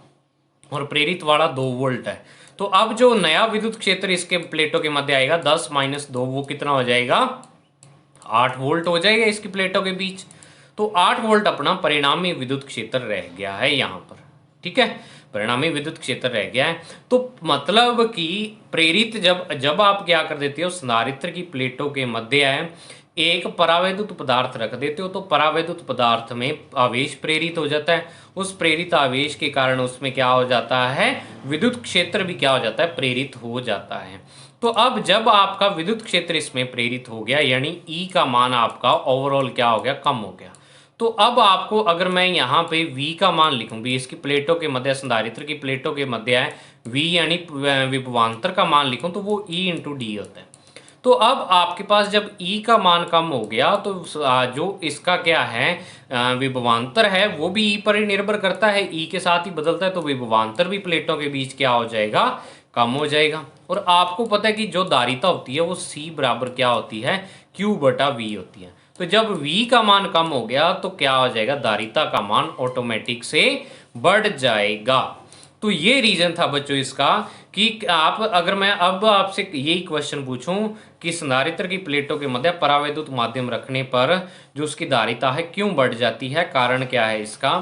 और प्रेरित वाला 2 वोल्ट है, तो अब जो नया विद्युत क्षेत्र इसके प्लेटों के मध्य आएगा 10 माइनस 2 वो कितना हो जाएगा 8 वोल्ट हो जाएगा इसकी प्लेटों के बीच। तो 8 वोल्ट अपना परिणामी विद्युत क्षेत्र रह गया है यहाँ पर। ठीक है, परिणामी विद्युत क्षेत्र रह गया है। तो मतलब कि प्रेरित जब आप क्या कर देते हो संधारित्र की प्लेटों के मध्य है एक परावैद्युत पदार्थ रख देते हो, तो परावैद्युत पदार्थ में आवेश प्रेरित हो जाता है। उस प्रेरित आवेश के कारण उसमें क्या हो जाता है विद्युत क्षेत्र भी क्या हो जाता है प्रेरित हो जाता है। तो अब जब आपका विद्युत क्षेत्र इसमें प्रेरित हो गया यानी E का मान आपका ओवरऑल क्या हो गया कम हो गया। तो अब आपको अगर मैं यहाँ पे V का मान लिखूं, भी इसकी प्लेटों के मध्य संधारित्र की प्लेटों के मध्य है V यानी विभवांतर का मान लिखूं तो वो E इंटू डी होता है। तो अब आपके पास जब E का मान कम हो गया तो जो इसका क्या है विभवांतर है वो भी E पर ही निर्भर करता है, E के साथ ही बदलता है, तो विभवांतर भी प्लेटों के बीच क्या हो जाएगा कम हो जाएगा। और आपको पता है कि जो धारिता होती है वो C बराबर क्या होती है Q बटा V होती है। तो जब V का मान कम हो गया तो क्या हो जाएगा धारिता का मान ऑटोमेटिक से बढ़ जाएगा। तो ये रीजन था बच्चों इसका कि आप अगर मैं अब आपसे यही क्वेश्चन पूछूं कि संधारित्र की प्लेटों के मध्य परावैद्युत माध्यम रखने पर जो उसकी धारिता है क्यों बढ़ जाती है, कारण क्या है इसका,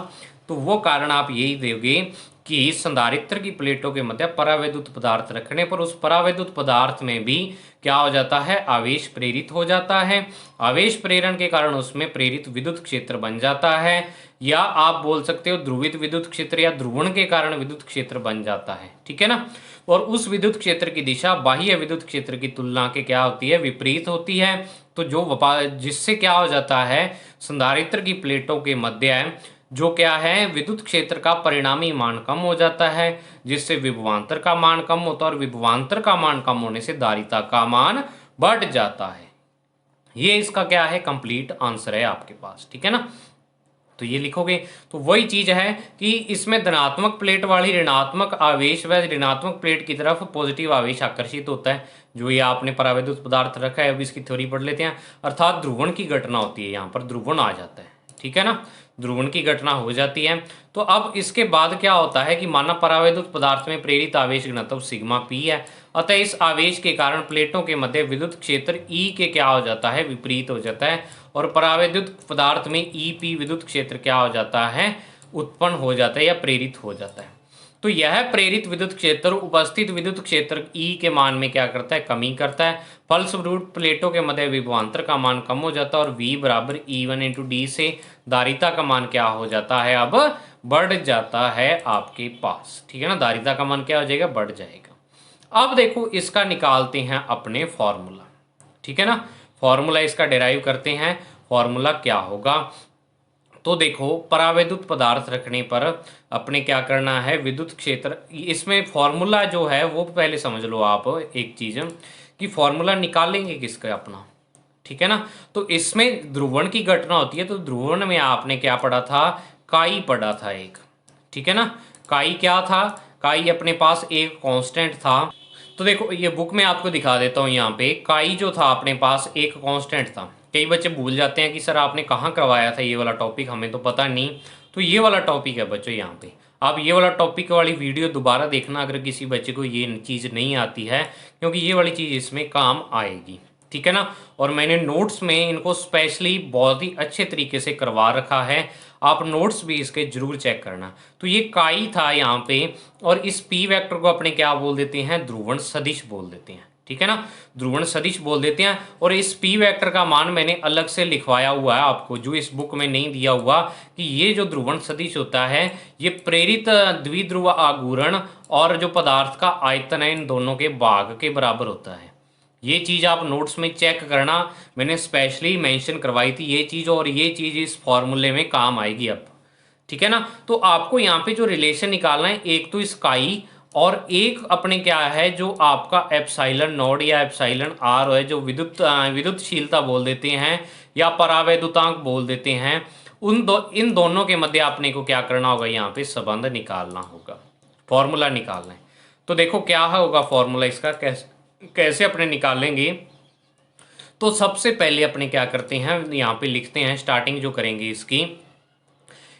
तो वो कारण आप यही दोगे कि संधारित्र की प्लेटों के मध्य परावैद्युत पदार्थ रखने पर उस परावैद्युत पदार्थ में भी क्या हो जाता है आवेश प्रेरित हो जाता है। आवेश प्रेरण के कारण उसमें प्रेरित विद्युत क्षेत्र बन जाता है, या आप बोल सकते हो ध्रुवित विद्युत क्षेत्र या ध्रुवण के कारण विद्युत क्षेत्र बन जाता है। ठीक है ना, और उस विद्युत क्षेत्र की दिशा बाह्य विद्युत क्षेत्र की तुलना के क्या होती है विपरीत होती है। तो जो जिससे क्या हो जाता है संधारित्र की प्लेटों के मध्य जो क्या है विद्युत क्षेत्र का परिणामी मान कम हो जाता है, जिससे विभवांतर का मान कम होता है, और विभवांतर का मान कम होने से धारिता का मान बढ़ जाता है। ये इसका क्या है कंप्लीट आंसर है आपके पास। ठीक है ना, तो ये लिखोगे तो वही चीज है कि इसमें धनात्मक प्लेट वाली ऋणात्मक आवेश व ऋणात्मक प्लेट की तरफ पॉजिटिव आवेश आकर्षित होता है। जो ये आपने परावैद्युत पदार्थ रखा है अभी इसकी थ्योरी पढ़ लेते हैं। अर्थात ध्रुवण की घटना होती है, यहाँ पर ध्रुवण आ जाता है। ठीक है ना, ध्रुवण की घटना हो जाती है। तो अब इसके बाद क्या होता है कि माना परावैद्युत पदार्थ में प्रेरित आवेश घनत्व सिग्मा पी है, अतः इस आवेश के कारण प्लेटों के मध्य विद्युत क्षेत्र E के क्या हो जाता है विपरीत हो जाता है, और परावैद्युत पदार्थ में EP विद्युत क्षेत्र क्या हो जाता है, उत्पन्न हो जाता है या प्रेरित हो जाता है। तो यह प्रेरित विद्युत क्षेत्र उपस्थित विद्युत क्षेत्र E के मान में क्या करता है, कमी करता है। फलस्वरूप प्लेटों के मध्य विभवांतर का मान कम हो जाता है और V बराबर E1 × D से धारिता का मान क्या हो जाता है, अब बढ़ जाता है आपके पास। ठीक है ना, धारिता का मान क्या हो जाएगा, बढ़ जाएगा। अब देखो इसका निकालते हैं अपने फॉर्मूला। ठीक है ना, फॉर्मूला इसका डिराइव करते हैं। फॉर्मूला क्या होगा, तो देखो परावैद्युत पदार्थ रखने पर अपने क्या करना है, विद्युत क्षेत्र, इसमें फॉर्मूला जो है वो पहले समझ लो आप एक चीज़ कि फॉर्मूला निकालेंगे किसका अपना। ठीक है ना, तो इसमें ध्रुवण की घटना होती है, तो ध्रुवण में आपने क्या पढ़ा था, काई पढ़ा था एक। ठीक है ना, काई क्या था, काई अपने पास एक कांस्टेंट था। तो देखो ये बुक में आपको दिखा देता हूँ, यहाँ पे काई जो था अपने पास एक कांस्टेंट था। कई बच्चे भूल जाते हैं कि सर आपने कहाँ करवाया था ये वाला टॉपिक, हमें तो पता नहीं। तो ये वाला टॉपिक है बच्चों, यहाँ पे आप ये वाला टॉपिक वाली वीडियो दोबारा देखना अगर किसी बच्चे को ये चीज़ नहीं आती है, क्योंकि ये वाली चीज़ इसमें काम आएगी। ठीक है ना, और मैंने नोट्स में इनको स्पेशली बहुत ही अच्छे तरीके से करवा रखा है, आप नोट्स भी इसके जरूर चेक करना। तो ये काई था यहाँ पे, और इस P वेक्टर को अपने क्या बोल देते हैं, ध्रुवण सदिश बोल देते हैं। ठीक है ना, ध्रुवण सदिश बोल देते हैं। और इस P वेक्टर का मान मैंने अलग से लिखवाया हुआ है आपको, जो इस बुक में नहीं दिया हुआ, कि ये जो ध्रुवण सदिश होता है ये प्रेरित द्विध्रुव आघूर्ण और जो पदार्थ का आयतन है इन दोनों के भाग के बराबर होता है। ये चीज़ आप नोट्स में चेक करना, मैंने स्पेशली मेंशन करवाई थी ये चीज़, और ये चीज़ इस फॉर्मूले में काम आएगी अब। ठीक है ना, तो आपको यहाँ पे जो रिलेशन निकालना है, एक तो स्काई और एक अपने क्या है जो आपका एप्साइलन नोड या एप्साइलन आर है, जो विद्युतशीलता बोल देते हैं या परावैद्युतांक बोल देते हैं। इन दोनों के मध्य आपने को क्या करना होगा, यहाँ पे संबंध निकालना होगा, फॉर्मूला निकालना है। तो देखो क्या होगा फॉर्मूला इसका, कैसे अपने निकालेंगे। तो सबसे पहले अपने क्या करते हैं, यहाँ पे लिखते हैं, स्टार्टिंग जो करेंगे इसकी,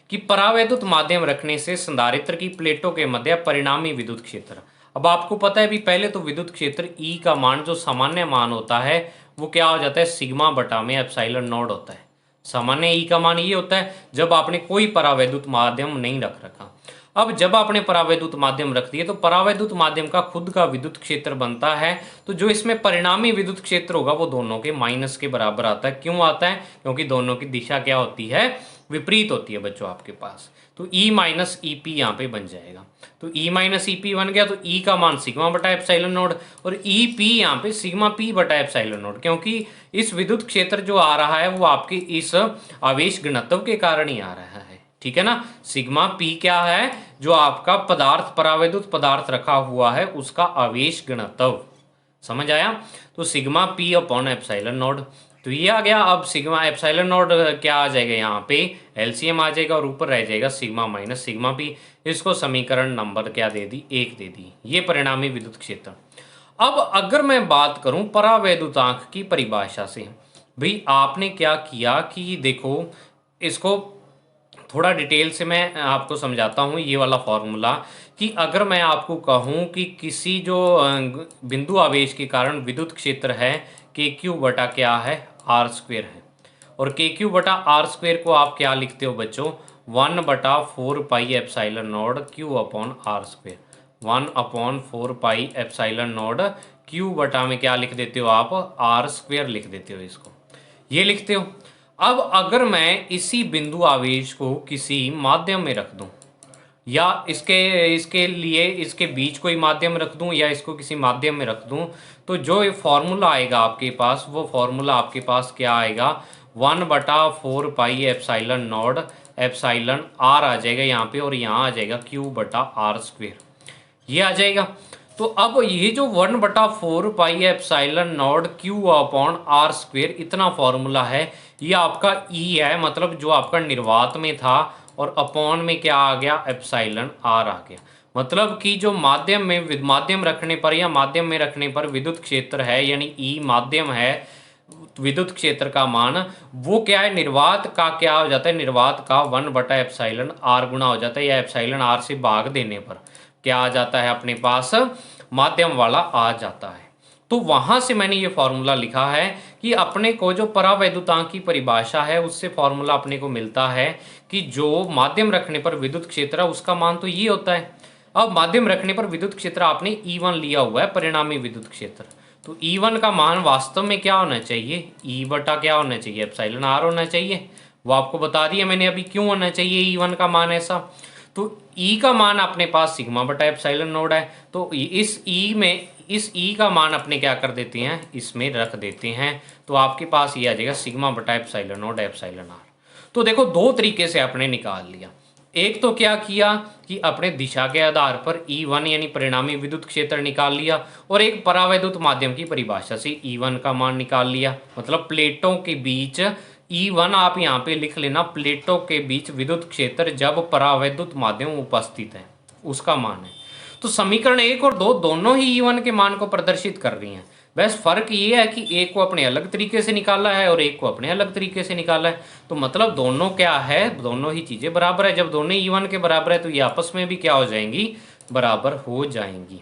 कि परावैद्युत माध्यम रखने से संधारित्र की प्लेटों के मध्य परिणामी विद्युत क्षेत्र। अब आपको पता है भी पहले तो विद्युत क्षेत्र E का मान जो सामान्य मान होता है वो क्या हो जाता है, सिग्मा बटा में एप्सिलॉन नॉट होता है। सामान्य E का मान ये होता है जब आपने कोई परावैद्युत माध्यम नहीं रख रखा। अब जब आपने परावैद्युत माध्यम रख दिए तो परावैद्युत माध्यम का खुद का विद्युत क्षेत्र बनता है, तो जो इसमें परिणामी विद्युत क्षेत्र होगा वो दोनों के माइनस के बराबर आता है। क्यों आता है, क्योंकि दोनों की दिशा क्या होती है, विपरीत होती है बच्चों आपके पास। तो E माइनस ई पी यहाँ पे बन जाएगा। तो E माइनस ई पी बन गया, तो E का मान सिग्मा बटा एप्सिलॉन नोड और ई पी यहाँ पे सिग्मा पी बटा एप्सिलॉन नोड, क्योंकि इस विद्युत क्षेत्र जो आ रहा है वो आपके इस आवेश घनत्व के कारण ही आ रहा है। ठीक है ना, सिग्मा पी क्या है, जो आपका पदार्थ परावैद्युत पदार्थ रखा हुआ है उसका आवेश घनत्व। समझ आया, तो sigma P upon epsilon node, तो ये आ गया। अब सिग्मा एप्सिलॉन नोड क्या आ जाएगा, यहाँ पे एलसीएम आ जाएगा और ऊपर रह जाएगा सिग्मा माइनस सिग्मा पी। इसको समीकरण नंबर क्या दे दी, 1 दे दी। ये परिणामी विद्युत क्षेत्र। अब अगर मैं बात करूं परावैद्युतांक की परिभाषा से, भाई आपने क्या किया कि देखो इसको थोड़ा डिटेल से मैं आपको समझाता हूँ ये वाला फॉर्मूला, कि अगर मैं आपको कहूँ कि किसी जो बिंदु आवेश के कारण विद्युत क्षेत्र है के क्यू बटा क्या है, आर स्क्वेयर है, और के क्यू बटा आर स्क्वेयर को आप क्या लिखते हो बच्चों, 1/4 pi epsilon nought Q upon R square. 1/4 pi epsilon nought Q बटा में क्या लिख देते हो आप, आर स्क्वेयर लिख देते हो, इसको ये लिखते हो। अब अगर मैं इसी बिंदु आवेश को किसी माध्यम में रख दूं, या इसके लिए इसके बीच कोई माध्यम रख दूं, या इसको किसी माध्यम में रख दूं, तो जो ये फॉर्मूला आएगा आपके पास, वो फॉर्मूला आपके पास क्या आएगा, 1/4 pi epsilon not epsilon R आ जाएगा यहाँ पे, और यहाँ आ जाएगा क्यू बटा आर स्क्वेयर, ये आ जाएगा। तो अब ये जो 1/4 pi epsilon nought Q upon R square इतना फॉर्मूला है, ये आपका E है, मतलब जो आपका निर्वात में था, और अपॉन में क्या आ गया, एप्सिलॉन आर आ गया। मतलब कि जो माध्यम रखने पर या माध्यम में रखने पर विद्युत क्षेत्र है, यानी E माध्यम है, विद्युत क्षेत्र का मान वो क्या है, निर्वात का क्या हो जाता है, निर्वात का 1/एप्सिलॉन आर गुना हो जाता है, या एप्सिलॉन आर से भाग देने पर क्या आ जाता है अपने पास, माध्यम वाला आ जाता है। तो वहां से मैंने ये फॉर्मूला लिखा है कि अपने को जो परावैद्युतांक की परिभाषा है उससे फॉर्मूला अपने को मिलता है कि जो माध्यम रखने पर विद्युत क्षेत्र है उसका मान तो ये होता है। अब माध्यम रखने पर विद्युत क्षेत्र आपने E1 लिया हुआ है, परिणामी विद्युत क्षेत्र। तो E1 का मान वास्तव में क्या होना चाहिए, E बटा क्या होना चाहिए, एप्सिलॉन R होना चाहिए। वो आपको बता दिया मैंने अभी क्यों होना चाहिए E1 का मान ऐसा। तो E का मान अपने पास सिग्मा बटा एप्सिलॉन नोड है, तो इस E का मान अपने क्या कर देते हैं, इसमें रख देते हैं। तो आपके पास ये आ जाएगा सिग्मा बटा एप्सिलॉन नोड एप्सिलॉन R। तो देखो दो तरीके से आपने निकाल लिया। एक तो क्या किया कि अपने दिशा के आधार पर E1 यानी परिणामी विद्युत क्षेत्र निकाल लिया, और एक परावैद्युत माध्यम की परिभाषा से E1 का मान निकाल लिया। मतलब प्लेटों के बीच E1 आप यहाँ पे लिख लेना, प्लेटों के बीच विद्युत क्षेत्र जब परावैद्युत माध्यम उपस्थित है उसका मान है। तो समीकरण 1 और 2 दोनों ही E1 के मान को प्रदर्शित कर रही हैं। बस फर्क ये है कि एक को अपने अलग तरीके से निकाला है और एक को अपने अलग तरीके से निकाला है। तो मतलब दोनों क्या है, दोनों ही चीजें बराबर है। जब दोनों E1 के बराबर है तो ये आपस में भी क्या हो जाएंगी, बराबर हो जाएंगी।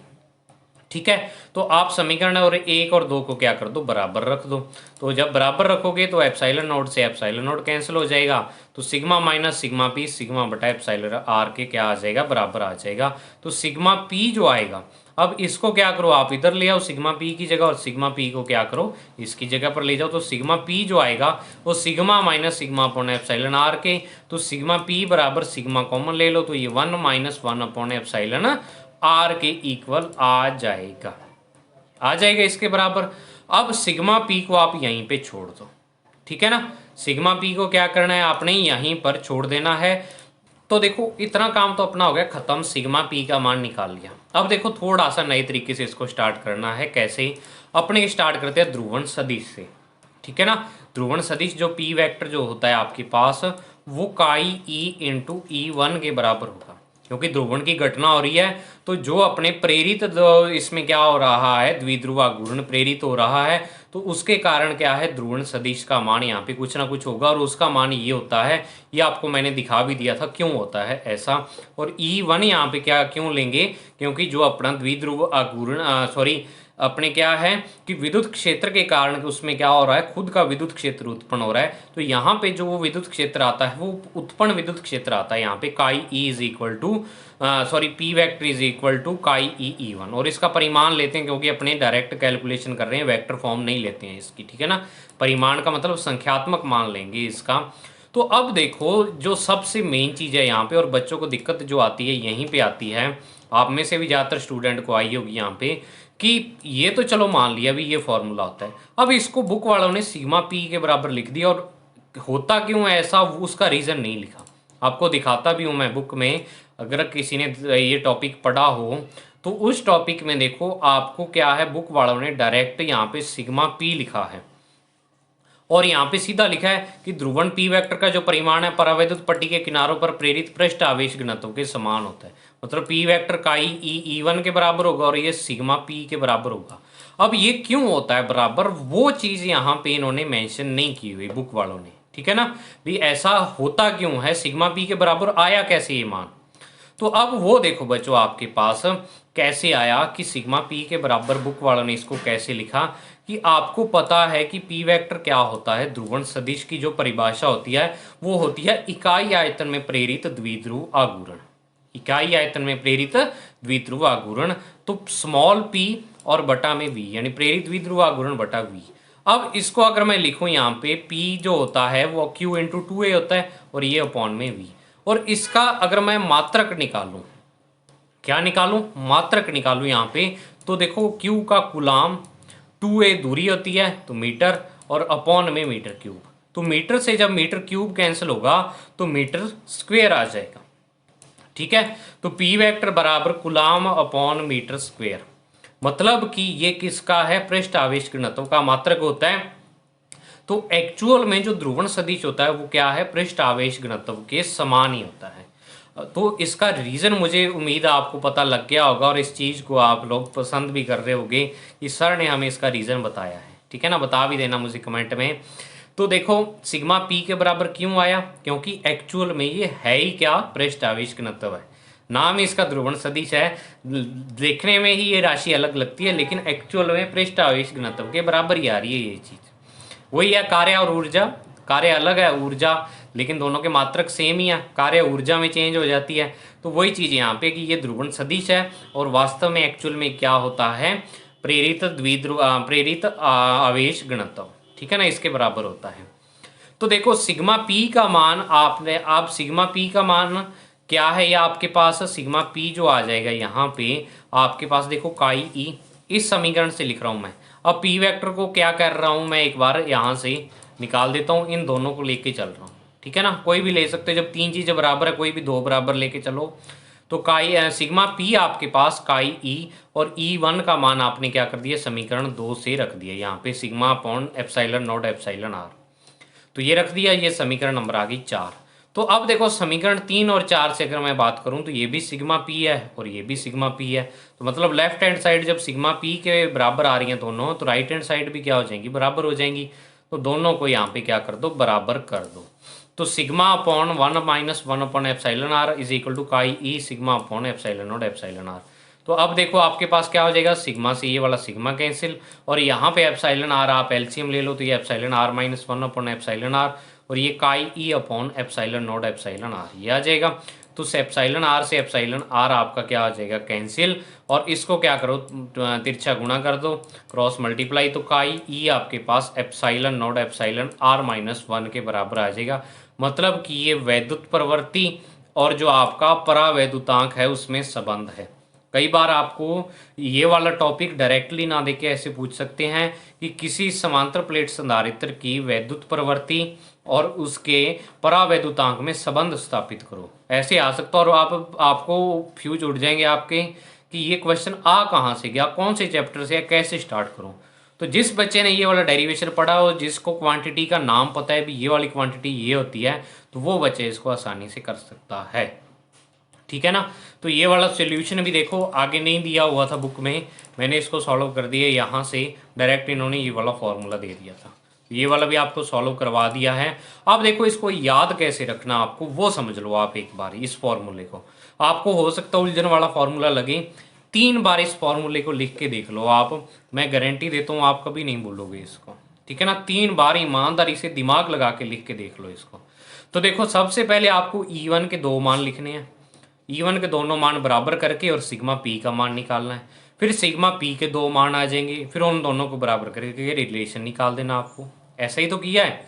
ठीक है, तो आप समीकरण और 1 और 2 को क्या कर दो, बराबर रख दो। तो जब बराबर रखोगे तो एप्सिलॉन नोड से एप्सिलॉन नोड कैंसिल हो जाएगा, तो sigma minus sigma P sigma बटा एप्सिलॉन आर के क्या आ जाएगा, बराबर आ जाएगा। तो सिग्मा पी जो आएगा, अब इसको क्या करो, आप इधर ले आओ सिग्मा पी की जगह, और सिग्मा पी को क्या करो, इसकी जगह पर ले जाओ। तो सिग्मा पी जो आएगा वो sigma minus sigma upon epsilon R के, तो सिग्मा पी बराबर सिग्मा कॉमन ले लो, तो ये 1 माइनस 1 अपॉन एप्सिलॉन आर के इक्वल आ जाएगा इसके बराबर। अब सिग्मा पी को आप यहीं पे छोड़ दो, ठीक है ना। सिग्मा पी को क्या करना है, आपने यहीं पर छोड़ देना है। तो देखो इतना काम तो अपना हो गया खत्म, सिग्मा पी का मान निकाल लिया। अब देखो थोड़ा सा नए तरीके से इसको स्टार्ट करना है। कैसे, अपने स्टार्ट करते हैं ध्रुवण सदिश से, ठीक है ना। ध्रुवण सदिश जो पी वेक्टर जो होता है आपके पास, वो काई ई इंटू E1 के बराबर होगा, क्योंकि ध्रुवण की घटना हो रही है। तो जो अपने प्रेरित इसमें क्या हो रहा है, द्विध्रुव आघूर्ण प्रेरित हो रहा है, तो उसके कारण क्या है, ध्रुवण सदिश का मान यहाँ पे कुछ ना कुछ होगा, और उसका मान ये होता है, ये आपको मैंने दिखा भी दिया था क्यों होता है ऐसा। और E1 यहाँ पे क्या क्यों लेंगे, क्योंकि जो अपना द्विध्रुव आघूर्ण अपने क्या है कि विद्युत क्षेत्र के कारण उसमें क्या हो रहा है, खुद का विद्युत क्षेत्र उत्पन्न हो रहा है। तो यहाँ पे जो वो विद्युत क्षेत्र आता है वो उत्पन्न विद्युत क्षेत्र आता है यहाँ पे chi E is equal to P vector is equal to chi E E1, और इसका परिमाण लेते हैं क्योंकि अपने डायरेक्ट कैलकुलेशन कर रहे हैं, वेक्टर फॉर्म नहीं लेते हैं इसकी, ठीक है ना। परिमाण का मतलब संख्यात्मक मान लेंगे इसका। तो अब देखो जो सबसे मेन चीज़ है यहाँ पे, और बच्चों को दिक्कत जो आती है यहीं पे आती है, आप में से भी ज़्यादातर स्टूडेंट को आई होगी यहाँ पे, कि ये तो चलो मान लिया भी ये फॉर्मूला होता है, अब इसको बुक वालों ने सिग्मा पी के बराबर लिख दिया, और होता क्यों है ऐसा उसका रीज़न नहीं लिखा। आपको दिखाता भी हूँ मैं बुक में, अगर किसी ने ये टॉपिक पढ़ा हो तो उस टॉपिक में देखो आपको क्या है, बुक वालों ने डायरेक्ट यहाँ पे सिग्मा पी लिखा है, और यहाँ पे सीधा लिखा है कि ध्रुवण पी वेक्टर का जो परिमाण है परावैद्युत पट्टी के किनारों पर प्रेरित पृष्ठ आवेश घनत्व के समान होता है। मतलब पी वेक्टर काई ई E1 के बराबर होगा और ये सिग्मा पी के बराबर होगा। अब ये क्यों होता है बराबर, वो चीज़ यहाँ पे इन्होंने मेंशन नहीं की हुई बुक वालों ने, ठीक है ना। भी ऐसा होता क्यों है, सिग्मा पी के बराबर आया कैसे ये मान। तो अब वो देखो बच्चों आपके पास कैसे आया कि सिग्मा पी के बराबर, बुक वालों ने इसको कैसे लिखा कि आपको पता है कि पी वेक्टर क्या होता है, ध्रुवण सदिश की जो परिभाषा होती है वो होती है इकाई आयतन में प्रेरित द्विध्रुव आघूर्ण। इकाई आयतन में प्रेरित द्विध्रुव आघूर्ण, तो स्मॉल पी और बटा में वी, यानी प्रेरित द्विध्रुव आघूर्ण बटा वी। अब इसको अगर मैं लिखूं यहाँ पे, पी जो होता है वो Q इंटू 2A होता है, और ये अपॉन में वी। और इसका अगर मैं मात्रक निकालूं, क्या निकालूं, मात्रक निकालूं यहाँ पे, तो देखो Q का कुलाम, 2A दूरी होती है तो मीटर, और अपॉन में मीटर क्यूब। तो मीटर से जब मीटर क्यूब कैंसिल होगा तो मीटर स्क्वेयर आ जाएगा, ठीक है। तो पी वेक्टर बराबर कुलाम अपॉन मीटर स्क्वेयर, मतलब कि ये किसका है, पृष्ठ आवेश घनत्व का मात्रक होता है। तो एक्चुअल में जो ध्रुवण सदिश होता है वो क्या है, पृष्ठ आवेश घनत्व के समान ही होता है। तो इसका रीज़न मुझे उम्मीद है आपको पता लग गया होगा, और इस चीज़ को आप लोग पसंद भी कर रहे होंगे कि सर ने हमें इसका रीज़न बताया है, ठीक है ना। बता भी देना मुझे कमेंट में। तो देखो सिग्मा पी के बराबर क्यों आया, क्योंकि एक्चुअल में ये है ही क्या, पृष्ठ आवेश घनत्व है। नाम इसका ध्रुवण सदिश है, देखने में ही ये राशि अलग लगती है लेकिन एक्चुअल में पृष्ठ आवेश घनत्व के बराबर ही आ रही है ये चीज़। वही है कार्य और ऊर्जा, कार्य अलग है ऊर्जा, लेकिन दोनों के मात्रक सेम ही है, कार्य ऊर्जा में चेंज हो जाती है। तो वही चीज़ यहाँ पे कि ये ध्रुवण सदिश है और वास्तव में एक्चुअल में क्या होता है, प्रेरित द्विध्रुव प्रेरित आवेश घनत्व, ठीक है ना, इसके बराबर होता है। तो देखो सिग्मा पी का मान आप सिग्मा पी का मान क्या है, या आपके पास सिग्मा पी जो आ जाएगा यहाँ पे आपके पास देखो काई ई, इस समीकरण से लिख रहा हूँ मैं। अब पी वेक्टर को क्या कर रहा हूँ मैं, एक बार यहाँ से निकाल देता हूँ, इन दोनों को लेके चल रहा हूँ, ठीक है ना, कोई भी ले सकते हो, जब तीन चीज़ें बराबर है कोई भी दो बराबर लेके चलो। तो काई सिग्मा पी आपके पास काई ई, और ई वन का मान आपने क्या कर दिया, समीकरण 2 से रख दिया यहाँ पे, sigma upon epsilon not epsilon R, तो ये रख दिया, ये समीकरण नंबर आ गई 4। तो अब देखो समीकरण 3 और 4 से अगर मैं बात करूं तो ये भी सिग्मा पी है और ये भी सिग्मा पी है, तो मतलब लेफ्ट हैंड साइड जब सिग्मा पी के बराबर आ रही हैं दोनों, तो राइट हैंड साइड भी क्या हो जाएंगी, बराबर हो जाएंगी। तो दोनों को यहाँ पे क्या कर दो, बराबर कर दो। तो sigma upon 1 minus 1 upon epsilon R is equal to chi E sigma upon epsilon not epsilon R. तो अब देखो आपके पास क्या हो जाएगा, सिग्मा से ये वाला सिग्मा कैंसिल, और यहाँ पे एप्सिलॉन आर आप एलसीएम ले लो, तो ये epsilon R minus 1 upon epsilon R, और ये chi E upon epsilon not epsilon R, ये आ जाएगा। तो एप्सिलॉन आर से एप्सिलॉन आर आपका क्या आ जाएगा, कैंसिल, और इसको क्या करो, तिरछा गुणा कर दो, क्रॉस मल्टीप्लाई, तो काई ई आपके पास epsilon not epsilon R minus 1 के बराबर आ जाएगा। मतलब कि ये वैद्युत प्रवृत्ति और जो आपका परावैद्युतांक है उसमें संबंध है। कई बार आपको ये वाला टॉपिक डायरेक्टली ना देके ऐसे पूछ सकते हैं कि किसी समांतर प्लेट संधारित्र की वैद्युत प्रवृत्ति और उसके परावैद्युतांक में संबंध स्थापित करो, ऐसे आ सकता है। और आपको फ्यूज उड़ जाएंगे आपके कि ये क्वेश्चन आ कहाँ से गया, कौन से चैप्टर से, कैसे स्टार्ट करूँ। तो जिस बच्चे ने ये वाला डेरिवेशन पढ़ा और जिसको क्वांटिटी का नाम पता है भी ये वाली क्वांटिटी ये होती है, तो वो बच्चे इसको आसानी से कर सकता है, ठीक है ना। तो ये वाला सॉल्यूशन भी देखो आगे नहीं दिया हुआ था बुक में, मैंने इसको सॉल्व कर दिया यहाँ से, डायरेक्ट इन्होंने ये वाला फॉर्मूला दे दिया था, ये वाला भी आपको सॉल्व करवा दिया है। अब देखो इसको याद कैसे रखना आपको वो समझ लो आप एक बार, इस फॉर्मूले को आपको हो सकता है उलझन वाला फॉर्मूला लगे, 3 बार इस फॉर्मूले को लिख के देख लो आप, मैं गारंटी देता हूँ आप कभी नहीं भूलोगे इसको, ठीक है ना। 3 बार ईमानदारी से दिमाग लगा के लिख के देख लो इसको। तो देखो सबसे पहले आपको E1 के 2 मान लिखने हैं, E1 के दोनों मान बराबर करके और सिग्मा पी का मान निकालना है, फिर सिग्मा पी के 2 मान आ जाएंगे, फिर उन दोनों को बराबर करके रिलेशन निकाल देना आपको। ऐसा ही तो किया है,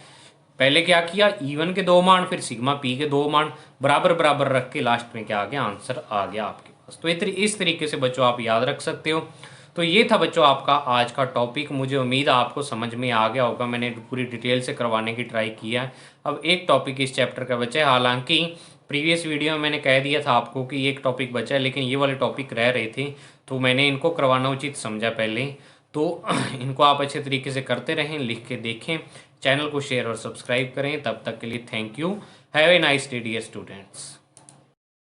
पहले क्या किया, E1 के 2 मान फिर सिग्मा पी के 2 मान बराबर बराबर रख के लास्ट में क्या आ गया, आंसर आ गया आपके पास। तो इस तरीके से बच्चों आप याद रख सकते हो। तो ये था बच्चों आपका आज का टॉपिक, मुझे उम्मीद है आपको समझ में आ गया होगा, मैंने पूरी डिटेल से करवाने की ट्राई किया है। अब एक टॉपिक इस चैप्टर का बचा है, हालांकि प्रीवियस वीडियो में मैंने कह दिया था आपको कि एक टॉपिक बचा है, लेकिन ये वाले टॉपिक रह रहे थे, तो मैंने इनको करवाना उचित समझा पहले। तो इनको आप अच्छे तरीके से करते रहें, लिख के देखें, चैनल को शेयर और सब्सक्राइब करें। तब तक के लिए thank you, have a nice day dear students.